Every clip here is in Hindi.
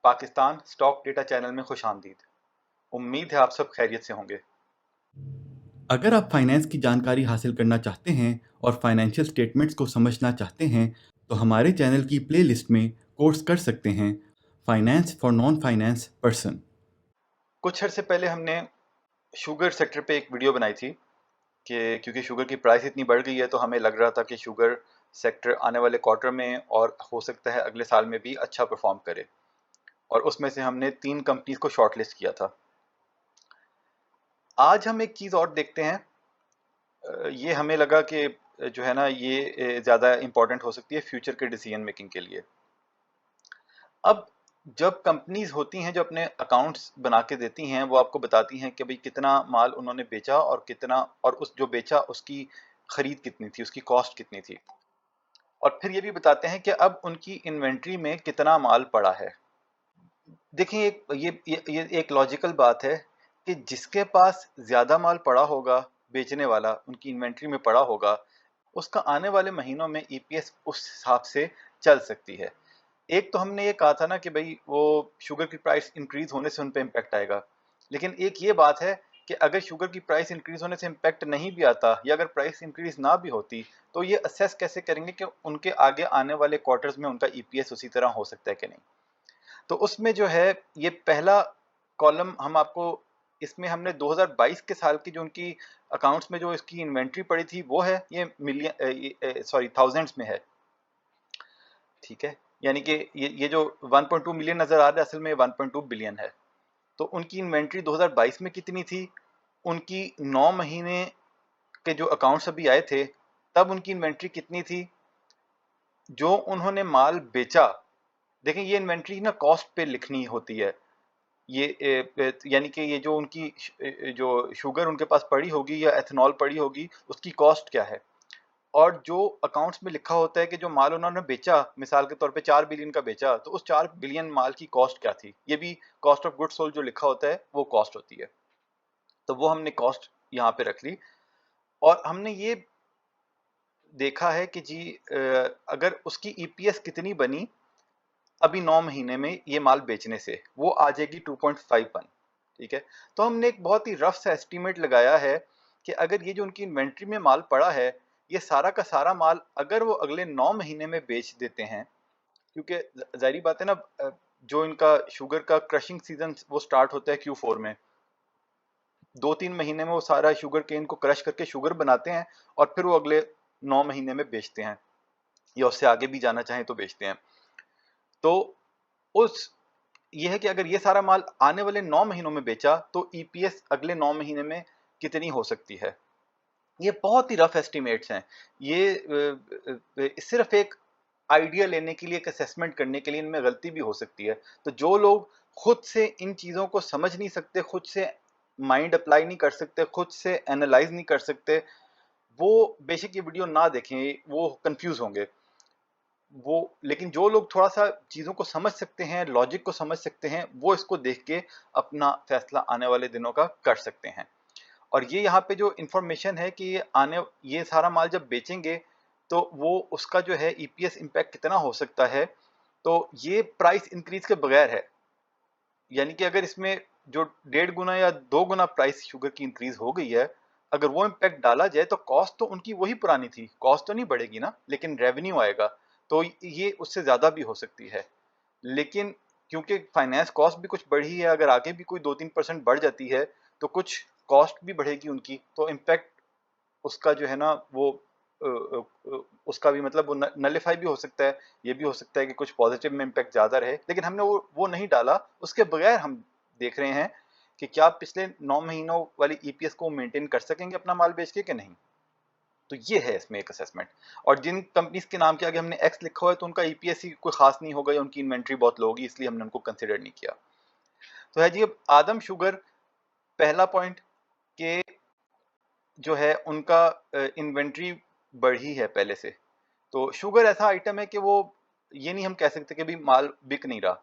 पाकिस्तान स्टॉक डेटा चैनल में खुशामदीद। उम्मीद है आप सब खैरियत से होंगे। अगर आप फाइनेंस की जानकारी हासिल करना चाहते हैं और फाइनेंशियल स्टेटमेंट्स को समझना चाहते हैं तो हमारे चैनल की प्लेलिस्ट में कोर्स कर सकते हैं finance for non finance person. कुछ अर्से पहले हमने शुगर सेक्टर पे एक वीडियो बनाई थी कि क्योंकि शुगर की प्राइस इतनी बढ़ गई है तो हमें लग रहा था कि शुगर सेक्टर आने वाले क्वार्टर में और हो सकता है अगले साल में भी अच्छा परफॉर्म करे, और उसमें से हमने 3 कंपनीज को शॉर्टलिस्ट किया था। आज हम एक चीज़ और देखते हैं। ये हमें लगा कि जो है ना ये ज़्यादा इम्पोर्टेंट हो सकती है फ्यूचर के डिसीजन मेकिंग के लिए। अब जब कंपनीज होती हैं जो अपने अकाउंट्स बना के देती हैं, वो आपको बताती हैं कि भाई कितना माल उन्होंने बेचा और कितना, और उस जो बेचा उसकी खरीद कितनी थी, उसकी कॉस्ट कितनी थी, और फिर ये भी बताते हैं कि अब उनकी इन्वेंट्री में कितना माल पड़ा है। देखिए ये एक लॉजिकल बात है कि जिसके पास ज़्यादा माल पड़ा होगा, बेचने वाला उनकी इन्वेंट्री में पड़ा होगा, उसका आने वाले महीनों में ईपीएस उस हिसाब से चल सकती है। एक तो हमने ये कहा था ना कि भाई वो शुगर की प्राइस इंक्रीज होने से उन पे इम्पैक्ट आएगा, लेकिन एक ये बात है कि अगर शुगर की प्राइस इंक्रीज होने से इम्पैक्ट नहीं भी आता, या अगर प्राइस इंक्रीज ना भी होती, तो ये असेस कैसे करेंगे कि उनके आगे आने वाले क्वार्टर्स में उनका ईपीएस उसी तरह हो सकता है कि नहीं। तो उसमें जो है ये पहला कॉलम हम आपको, इसमें हमने 2022 के साल की जो उनकी अकाउंट्स में जो इसकी इन्वेंट्री पड़ी थी वो है, ये मिलियन सॉरी थाउजेंड्स में है, ठीक है। यानी कि ये जो 1.2 मिलियन नजर आ रहा है, असल में 1.2 बिलियन है। तो उनकी इन्वेंट्री 2022 में कितनी थी, उनकी 9 महीने के जो अकाउंट्स अभी आए थे तब उनकी इन्वेंट्री कितनी थी, जो उन्होंने माल बेचा। देखें ये इन्वेंट्री ना कॉस्ट पे लिखनी होती है। ये यानी कि ये जो उनकी जो शुगर उनके पास पड़ी होगी या एथेनॉल पड़ी होगी, उसकी कॉस्ट क्या है, और जो अकाउंट्स में लिखा होता है कि जो माल उन्होंने बेचा, मिसाल के तौर पे 4 बिलियन का बेचा, तो उस 4 बिलियन माल की कॉस्ट क्या थी, ये भी कॉस्ट ऑफ गुड्स सोल्ड जो लिखा होता है वो कॉस्ट होती है। तो वो हमने कॉस्ट यहाँ पे रख ली, और हमने ये देखा है कि जी अगर उसकी ईपीएस कितनी बनी अभी 9 महीने में ये माल बेचने से, वो आ जाएगी 2.51, ठीक है। तो हमने एक बहुत ही रफ सा एस्टीमेट लगाया है कि अगर ये जो उनकी इन्वेंट्री में माल पड़ा है, ये सारा का सारा माल अगर वो अगले 9 महीने में बेच देते हैं, क्योंकि जाहिर बात है ना, जो इनका शुगर का क्रशिंग सीजन वो स्टार्ट होता है Q4 में, 2-3 महीने में वो सारा शुगर केन को क्रश करके शुगर बनाते हैं, और फिर वो अगले 9 महीने में बेचते हैं, या उससे आगे भी जाना चाहें तो बेचते हैं। तो उस ये है कि अगर ये सारा माल आने वाले 9 महीनों में बेचा तो ईपीएस अगले 9 महीने में कितनी हो सकती है। ये बहुत ही रफ एस्टिमेट्स हैं। ये सिर्फ एक आइडिया लेने के लिए, एक असेसमेंट करने के लिए, इनमें गलती भी हो सकती है। तो जो लोग खुद से इन चीज़ों को समझ नहीं सकते, खुद से माइंड अप्लाई नहीं कर सकते, खुद से एनालाइज नहीं कर सकते, वो बेशक ये वीडियो ना देखें, वो कंफ्यूज होंगे। वो लेकिन जो लोग थोड़ा सा चीज़ों को समझ सकते हैं, लॉजिक को समझ सकते हैं, वो इसको देख के अपना फैसला आने वाले दिनों का कर सकते हैं। और ये यहाँ पे जो इन्फॉर्मेशन है कि ये सारा माल जब बेचेंगे तो वो उसका जो है ईपीएस इम्पैक्ट कितना हो सकता है, तो ये प्राइस इंक्रीज के बगैर है। यानी कि अगर इसमें जो 1.5 गुना या 2 गुना प्राइस शुगर की इंक्रीज हो गई है, अगर वो इम्पैक्ट डाला जाए तो कॉस्ट तो उनकी वही पुरानी थी, कॉस्ट तो नहीं बढ़ेगी ना, लेकिन रेवेन्यू आएगा, तो ये उससे ज़्यादा भी हो सकती है। लेकिन क्योंकि फाइनेंस कॉस्ट भी कुछ बढ़ी है, अगर आगे भी कोई 2-3% बढ़ जाती है तो कुछ कॉस्ट भी बढ़ेगी उनकी, तो इम्पैक्ट उसका जो है ना वो उसका भी मतलब वो नलिफाई भी हो सकता है। ये भी हो सकता है कि कुछ पॉजिटिव में इम्पैक्ट ज़्यादा रहे, लेकिन हमने वो नहीं डाला। उसके बगैर हम देख रहे हैं कि क्या पिछले 9 महीनों वाली ईपीएस को मेंटेन कर सकेंगे अपना माल बेच के कि नहीं। तो ये है इसमें एक असेसमेंट। और जिन कंपनीज के नाम के आगे हमने एक्स लिखा हुआ है तो उनका ईपीएस ही कोई खास नहीं होगा, या उनकी इन्वेंट्री बहुत लो होगी, इसलिए हमने उनको कंसिडर नहीं किया। तो है जी, अब आदम शुगर, पहला पॉइंट कि जो है उनका इन्वेंट्री बढ़ी है पहले से। तो शुगर ऐसा आइटम है कि वो ये नहीं हम कह सकते कि भी माल बिक नहीं रहा।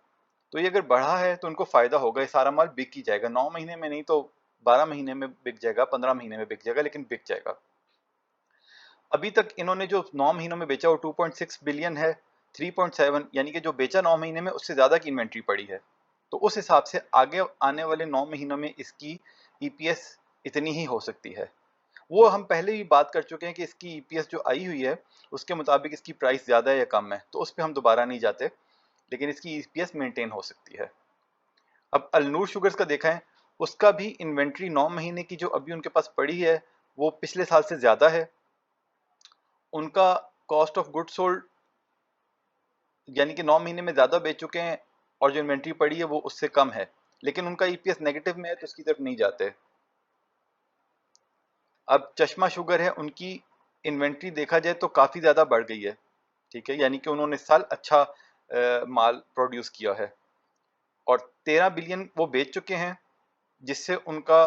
तो ये अगर बढ़ा है तो उनको फायदा होगा, ये सारा माल बिक ही जाएगा, 9 महीने में नहीं तो 12 महीने में बिक जाएगा, 15 महीने में बिक जाएगा, लेकिन बिक जाएगा। अभी तक इन्होंने जो 9 महीनों में बेचा वो 2.6 बिलियन है। 3.7 यानी कि जो बेचा 9 महीने में उससे ज्यादा की इन्वेंट्री पड़ी है। तो उस हिसाब से आगे आने वाले 9 महीनों में इसकी ईपीएस इतनी ही हो सकती है। वो हम पहले भी बात कर चुके हैं कि इसकी ईपीएस जो आई हुई है उसके मुताबिक इसकी प्राइस ज़्यादा है या कम है, तो उस पर हम दोबारा नहीं जाते, लेकिन इसकी ईपीएस मेंटेन हो सकती है। अब अलनूर शुगर्स का देखा है, उसका भी इन्वेंट्री 9 महीने की जो अभी उनके पास पड़ी है वो पिछले साल से ज़्यादा है। उनका कॉस्ट ऑफ गुड सोल्ड यानी कि 9 महीने में ज़्यादा बेच चुके हैं और जो इन्वेंट्री पड़ी है वो उससे कम है, लेकिन उनका ईपीएस नेगेटिव में है तो उसकी तरफ नहीं जाते। अब चश्मा शुगर है, उनकी इन्वेंट्री देखा जाए तो काफ़ी ज़्यादा बढ़ गई है, ठीक है, यानी कि उन्होंने इस साल अच्छा माल प्रोड्यूस किया है और 13 बिलियन वो बेच चुके हैं, जिससे उनका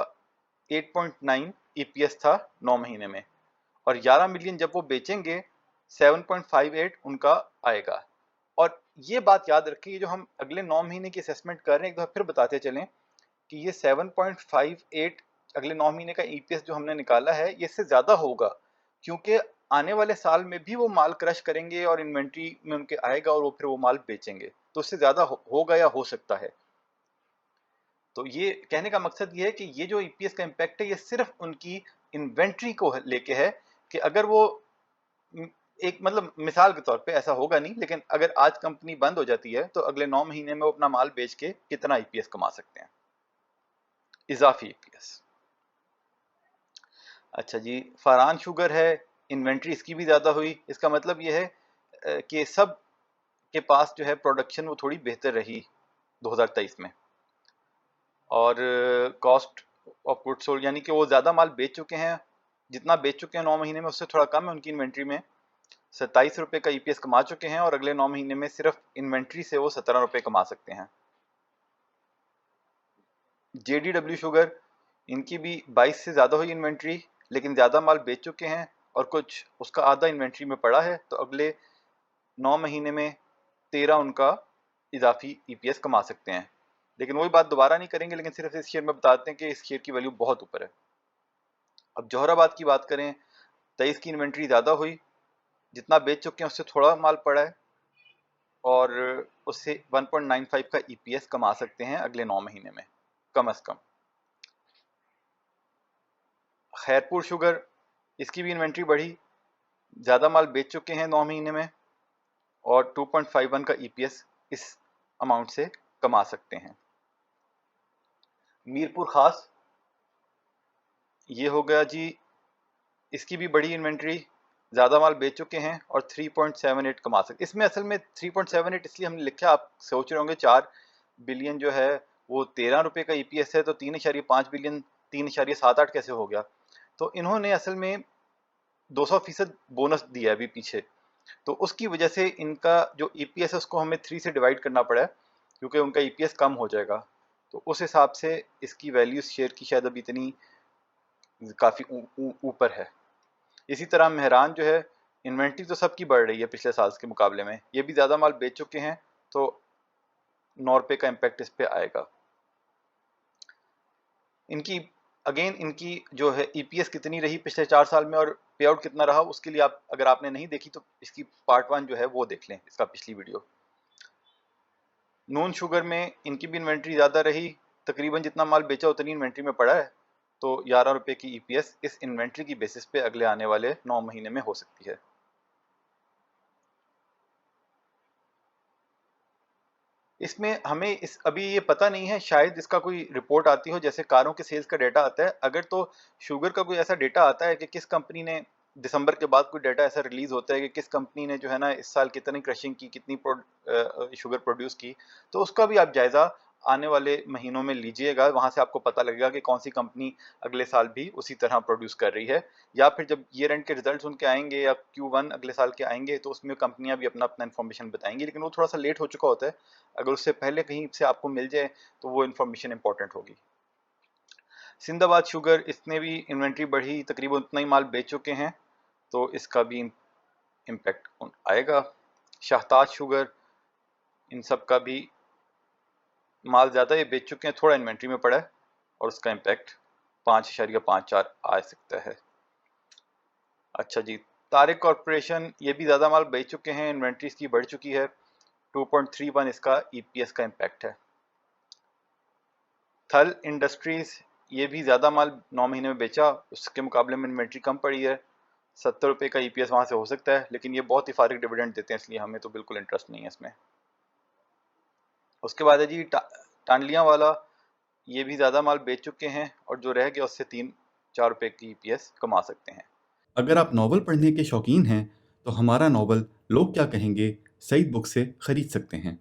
8.9 ईपीएस था 9 महीने में, और 11 मिलियन जब वो बेचेंगे 7.58 उनका आएगा। और ये बात याद रखिए, जो हम अगले 9 महीने की असेसमेंट कर रहे हैं एक बार फिर बताते चलें कि ये 7.58 अगले 9 महीने का ईपीएस जो हमने निकाला है ये इससे ज़्यादा होगा, क्योंकि आने वाले साल में भी वो माल क्रश करेंगे और इन्वेंट्री में उनके आएगा और वो फिर वो माल बेचेंगे, तो उससे ज़्यादा होगा या हो सकता है। तो ये कहने का मकसद ये है कि ये जो ईपीएस का इम्पैक्ट है ये सिर्फ उनकी इन्वेंट्री को लेके है, कि अगर वो एक मतलब मिसाल के तौर पे ऐसा होगा नहीं, लेकिन अगर आज कंपनी बंद हो जाती है तो अगले 9 महीने में वो अपना माल बेच के कितना ईपीएस कमा सकते हैं, इजाफी ईपीएस। अच्छा जी, फरहान शुगर है, इन्वेंट्री इसकी भी ज़्यादा हुई, इसका मतलब ये है कि सब के पास जो है प्रोडक्शन वो थोड़ी बेहतर रही 2023 में, और कॉस्ट ऑफ गुड्स सोल्ड यानी कि वो ज़्यादा माल बेच चुके हैं, जितना बेच चुके हैं 9 महीने में उससे थोड़ा कम है उनकी इन्वेंट्री में, 27 रुपये का ईपीएस कमा चुके हैं और अगले 9 महीने में सिर्फ इन्वेंट्री से वो 17 रुपये कमा सकते हैं। जेडीडब्ल्यू शुगर, इनकी भी 22 से ज़्यादा हुई इन्वेंट्री, लेकिन ज़्यादा माल बेच चुके हैं और कुछ उसका आधा इन्वेंट्री में पड़ा है, तो अगले 9 महीने में 13 उनका इजाफी ईपीएस कमा सकते हैं। लेकिन वही बात दोबारा नहीं करेंगे, लेकिन सिर्फ इस शेयर में बताते हैं कि इस शेयर की वैल्यू बहुत ऊपर है। अब जौहराबाद की बात करें, 23 की इन्वेंट्री ज़्यादा हुई, जितना बेच चुके हैं उससे थोड़ा माल पड़ा है और उससे 1.95 का ईपीएस कमा सकते हैं अगले 9 महीने में कम अज़ कम। खैरपुर शुगर, इसकी भी इन्वेंट्री बढ़ी, ज़्यादा माल बेच चुके हैं 9 महीने में और 2.51 का ईपीएस इस अमाउंट से कमा सकते हैं। मीरपुर खास, ये हो गया जी, इसकी भी बड़ी इन्वेंट्री, ज़्यादा माल बेच चुके हैं और 3.78 कमा सकते। इसमें असल में 3.78 इसलिए हमने लिखा, आप सोच रहे होंगे 4 बिलियन जो है वो 13 रुपये का ईपीएस है, तो 3.5 बिलियन 3.78 कैसे हो गया? तो इन्होंने असल में 200% बोनस दिया है अभी पीछे, तो उसकी वजह से इनका जो ईपीएस है उसको हमें 3 से डिवाइड करना पड़ा है, क्योंकि उनका ईपीएस कम हो जाएगा, तो उस हिसाब से इसकी वैल्यू शेयर की शायद अभी इतनी काफ़ी ऊपर है। इसी तरह मेहरान जो है, इन्वेंट्री तो सबकी बढ़ रही है पिछले साल के मुकाबले में, ये भी ज़्यादा माल बेच चुके हैं, तो 9 रुपये का इम्पैक्ट इस पे आएगा। इनकी अगेन इनकी जो है ईपीएस कितनी रही पिछले 4 साल में और पे आउट कितना रहा, उसके लिए आप अगर आपने नहीं देखी तो इसकी पार्ट 1 जो है वो देख लें, इसका पिछली वीडियो। नून शुगर में इनकी भी इन्वेंट्री ज़्यादा रही, तकरीबन जितना माल बेचा उतनी इन्वेंट्री में पड़ा है, तो 11 रुपये की ईपीएस इस इन्वेंट्री की बेसिस पे अगले आने वाले 9 महीने में हो सकती है। इसमें हमें इस अभी ये पता नहीं है, शायद इसका कोई रिपोर्ट आती हो, जैसे कारों के सेल्स का डेटा आता है, अगर तो शुगर का कोई ऐसा डेटा आता है कि किस कंपनी ने दिसंबर के बाद कोई डेटा ऐसा रिलीज होता है कि किस कंपनी ने जो है ना इस साल कितनी क्रशिंग की, कितनी शुगर प्रोड्यूस की, तो उसका भी आप जायज़ा आने वाले महीनों में लीजिएगा, वहाँ से आपको पता लगेगा कि कौन सी कंपनी अगले साल भी उसी तरह प्रोड्यूस कर रही है, या फिर जब ईयर एंड के रिजल्ट्स उनके आएंगे या Q1 अगले साल के आएंगे तो उसमें कंपनियां भी अपना अपना इन्फॉर्मेशन बताएंगी, लेकिन वो थोड़ा सा लेट हो चुका होता है, अगर उससे पहले कहीं से आपको मिल जाए तो वो इन्फॉर्मेशन इंपॉर्टेंट होगी। सिंदाबाद शुगर, इसने भी इन्वेंट्री बढ़ी, तकरीबन उतना ही माल बेच चुके हैं, तो इसका भी इम्पैक्ट आएगा। शाहताज शुगर, इन सब का भी माल ज़्यादा ये बेच चुके हैं, थोड़ा इन्वेंट्री में पड़ा है और उसका इम्पैक्ट 5.54 आ सकता है। अच्छा जी, तारिक कॉरपोरेशन, ये भी ज़्यादा माल बेच चुके हैं, इन्वेंट्री इसकी बढ़ चुकी है, 2.31 इसका ईपीएस का इम्पैक्ट है। थल इंडस्ट्रीज, ये भी ज़्यादा माल 9 महीने में बेचा, उसके मुकाबले में इन्वेंट्री कम पड़ी है। 70 रुपये का ईपीएस वहाँ से हो सकता है, लेकिन ये बहुत ही फारिग डिविडेंड देते हैं, इसलिए हमें तो बिल्कुल इंटरेस्ट नहीं है इसमें। उसके बाद है जी टांडलियाँ वाला, ये भी ज़्यादा माल बेच चुके हैं और जो रह गया उससे 3-4 रुपये की ईपीएस कमा सकते हैं। अगर आप नावल पढ़ने के शौकीन हैं तो हमारा नावल लोग क्या कहेंगे सईद बुक से खरीद सकते हैं।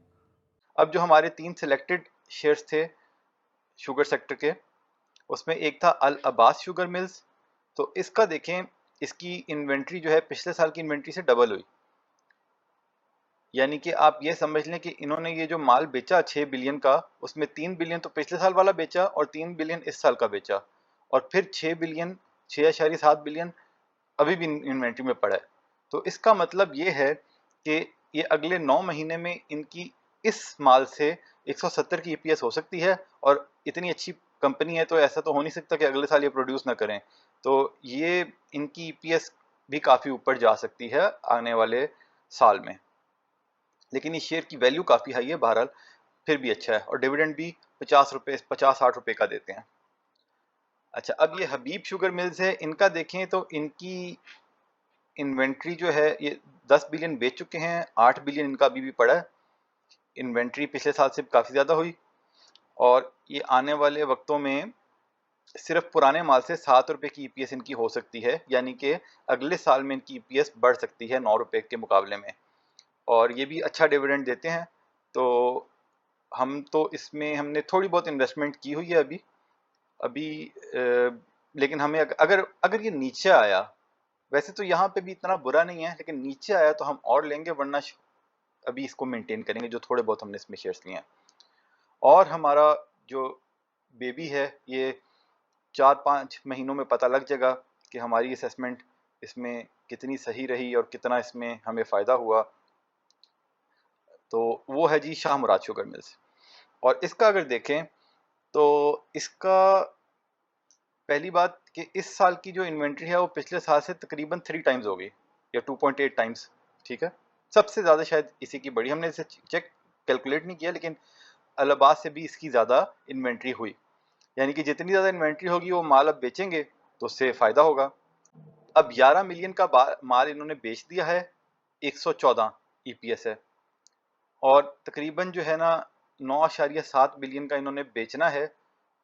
अब जो हमारे 3 सिलेक्टेड शेयर्स थे शुगर सेक्टर के, उसमें एक था अल अब्बास शुगर मिल्स। तो इसका देखें, इसकी इन्वेंट्री जो है पिछले साल की इन्वेंट्री से डबल हुई। यानी कि आप ये समझ लें कि इन्होंने ये जो माल बेचा 6 बिलियन का, उसमें 3 बिलियन तो पिछले साल वाला बेचा और 3 बिलियन इस साल का बेचा, और फिर 6 बिलियन 6.7 बिलियन अभी भी इन्वेंट्री में पड़ा है। तो इसका मतलब ये है कि ये अगले 9 महीने में इनकी इस माल से 170 की ईपीएस हो सकती है, और इतनी अच्छी कंपनी है तो ऐसा तो हो नहीं सकता कि अगले साल ये प्रोड्यूस ना करें। तो ये इनकी ईपीएस भी काफ़ी ऊपर जा सकती है आने वाले साल में। लेकिन इस शेयर की वैल्यू काफ़ी हाई है बहरहाल, फिर भी अच्छा है, और डिविडेंड भी 50-60 रुपये का देते हैं। अच्छा, अब ये हबीब शुगर मिल्स है, इनका देखें तो इनकी इन्वेंट्री जो है ये 10 बिलियन बेच चुके हैं, 8 बिलियन इनका अभी भी पड़ा है। इन्वेंट्री पिछले साल से काफ़ी ज़्यादा हुई, और ये आने वाले वक्तों में सिर्फ पुराने माल से 7 रुपये की ईपीएस इनकी हो सकती है, यानी कि अगले साल में इनकी ईपीएस बढ़ सकती है 9 रुपये के मुकाबले में, और ये भी अच्छा डिविडेंड देते हैं। तो हम तो इसमें हमने थोड़ी बहुत इन्वेस्टमेंट की हुई है अभी अभी लेकिन हमें अगर अगर ये नीचे आया, वैसे तो यहाँ पे भी इतना बुरा नहीं है, लेकिन नीचे आया तो हम और लेंगे, वरना अभी इसको मेंटेन करेंगे जो थोड़े बहुत हमने इसमें शेयर्स लिए हैं। और हमारा जो बेबी है, ये 4-5 महीनों में पता लग जाएगा कि हमारी असेसमेंट इसमें कितनी सही रही और कितना इसमें हमें फ़ायदा हुआ। तो वो है जी शाह मुराद शुगर मिल्स। और इसका अगर देखें तो इसका पहली बात कि इस साल की जो इन्वेंट्री है वो पिछले साल से तकरीबन 3 टाइम्स हो गई, या 2.8 टाइम्स। ठीक है, सबसे ज़्यादा शायद इसी की बड़ी, हमने इसे चेक कैलकुलेट नहीं किया, लेकिन अलाहाबाद से भी इसकी ज़्यादा इन्वेंट्री हुई। यानी कि जितनी ज़्यादा इन्वेंट्री होगी वो माल अब बेचेंगे तो उससे फ़ायदा होगा। अब 11 मिलियन का माल इन्होंने बेच दिया है, 114 ईपीएस है, और तकरीबन जो है ना 9.7 बिलियन का इन्होंने बेचना है।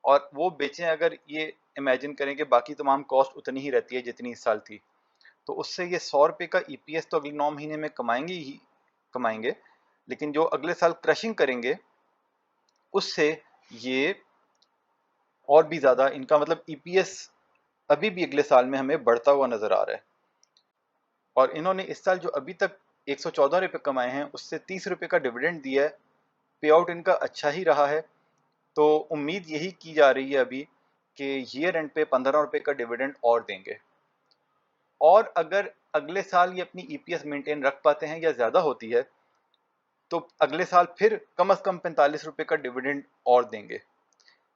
और वो बेचें, अगर ये इमेजिन करें कि बाकी तमाम कॉस्ट उतनी ही रहती है जितनी इस साल थी, तो उससे ये 100 रुपये का ईपीएस तो अगले 9 महीने में कमाएंगे ही कमाएंगे, लेकिन जो अगले साल क्रशिंग करेंगे उससे ये और भी ज़्यादा, इनका मतलब ईपीएस अभी भी अगले साल में हमें बढ़ता हुआ नज़र आ रहा है। और इन्होंने इस साल जो अभी तक 114 रुपये कमाए हैं, उससे 30 रुपये का डिविडेंड दिया है, पे आउट इनका अच्छा ही रहा है। तो उम्मीद यही की जा रही है अभी कि ईयर एंड पे 15 रुपये का डिविडेंड और देंगे, और अगर अगले साल ये अपनी ईपीएस मेंटेन रख पाते हैं या ज़्यादा होती है, तो अगले साल फिर कम से कम 45 रुपये का डिविडेंड और देंगे।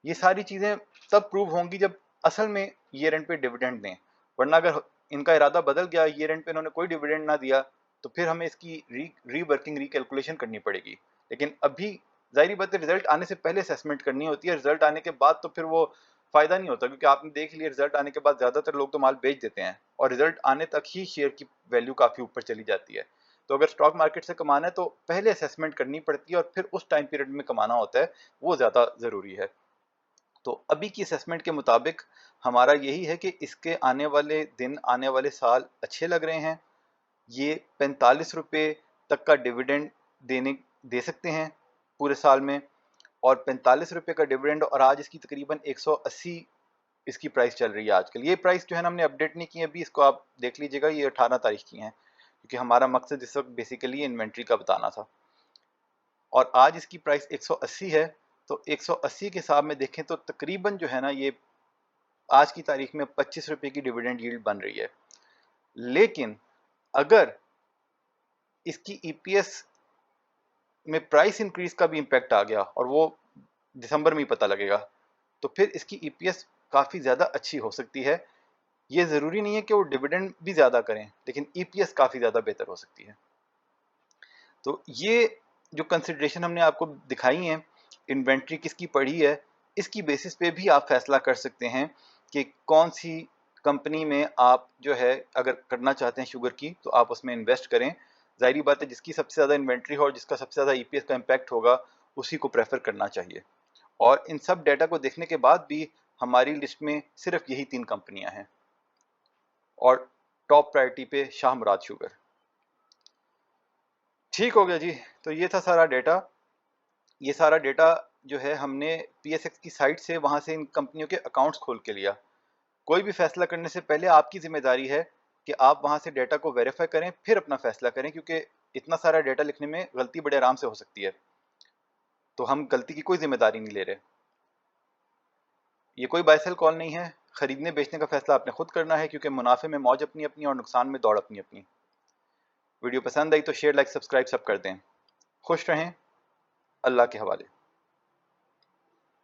ये सारी चीज़ें तब प्रूव होंगी जब असल में ईयर एंड पे डिविडेंड दें, वरना अगर इनका इरादा बदल गया, ईयर एंड पे इन्होंने कोई डिविडेंड ना दिया, तो फिर हमें इसकी रीवर्किंग रिकैलकुलेशन करनी पड़ेगी। लेकिन अभी जाहिर बात है, रिजल्ट आने से पहले असेसमेंट करनी होती है, रिजल्ट आने के बाद तो फिर वो फ़ायदा नहीं होता, क्योंकि आपने देख लिया रिजल्ट आने के बाद ज़्यादातर लोग तो माल बेच देते हैं, और रिजल्ट आने तक ही शेयर की वैल्यू काफ़ी ऊपर चली जाती है। तो अगर स्टॉक मार्केट से कमाना है तो पहले असेसमेंट करनी पड़ती है, और फिर उस टाइम पीरियड में कमाना होता है, वो ज़्यादा ज़रूरी है। तो अभी की असेसमेंट के मुताबिक हमारा यही है कि इसके आने वाले दिन, आने वाले साल अच्छे लग रहे हैं। ये 45 रुपये तक का डिविडेंड दे सकते हैं पूरे साल में, और 45 रुपये का डिविडेंड, और आज इसकी तकरीबन 180 इसकी प्राइस चल रही है आजकल। ये प्राइस जो है ना हमने अपडेट नहीं की अभी, इसको आप देख लीजिएगा, ये 18 तारीख की हैं, क्योंकि हमारा मकसद इस वक्त बेसिकली इन्वेंट्री का बताना था। और आज इसकी प्राइस 180 है, तो 180 के हिसाब में देखें तो तकरीबन जो है ना ये आज की तारीख में 25 रुपये की डिविडेंड यील्ड बन रही है। लेकिन अगर इसकी ईपीएस में प्राइस इंक्रीज का भी इम्पैक्ट आ गया, और वो दिसंबर में ही पता लगेगा, तो फिर इसकी ईपीएस काफ़ी ज़्यादा अच्छी हो सकती है। ये ज़रूरी नहीं है कि वो डिविडेंड भी ज़्यादा करें, लेकिन ईपीएस काफ़ी ज़्यादा बेहतर हो सकती है। तो ये जो कंसिडरेशन हमने आपको दिखाई हैं, इन्वेंट्री किसकी पड़ी है, इसकी बेसिस पे भी आप फैसला कर सकते हैं कि कौन सी कंपनी में आप जो है अगर करना चाहते हैं शुगर की तो आप उसमें इन्वेस्ट करें। जाहिर बात है जिसकी सबसे ज़्यादा इन्वेंट्री हो और जिसका सबसे ज़्यादा ईपीएस का इम्पैक्ट होगा उसी को प्रेफर करना चाहिए। और इन सब डेटा को देखने के बाद भी हमारी लिस्ट में सिर्फ यही 3 कंपनियां हैं और टॉप प्रायोरिटी पे शाह मुराद शुगर। ठीक हो गया जी। तो ये था सारा डेटा। ये सारा डेटा जो है हमने पीएसएक्स की साइट से वहां से इन कंपनियों के अकाउंट्स खोल के लिया। कोई भी फैसला करने से पहले आपकी जिम्मेदारी है कि आप वहां से डेटा को वेरीफाई करें फिर अपना फैसला करें, क्योंकि इतना सारा डेटा लिखने में गलती बड़े आराम से हो सकती है। तो हम गलती की कोई जिम्मेदारी नहीं ले रहे। ये कोई बाय सेल कॉल नहीं है। खरीदने बेचने का फैसला आपने खुद करना है, क्योंकि मुनाफे में मौज अपनी अपनी और नुकसान में दौड़ अपनी अपनी। वीडियो पसंद आई तो शेयर लाइक सब्सक्राइब सब कर दें। खुश रहें। अल्लाह के हवाले।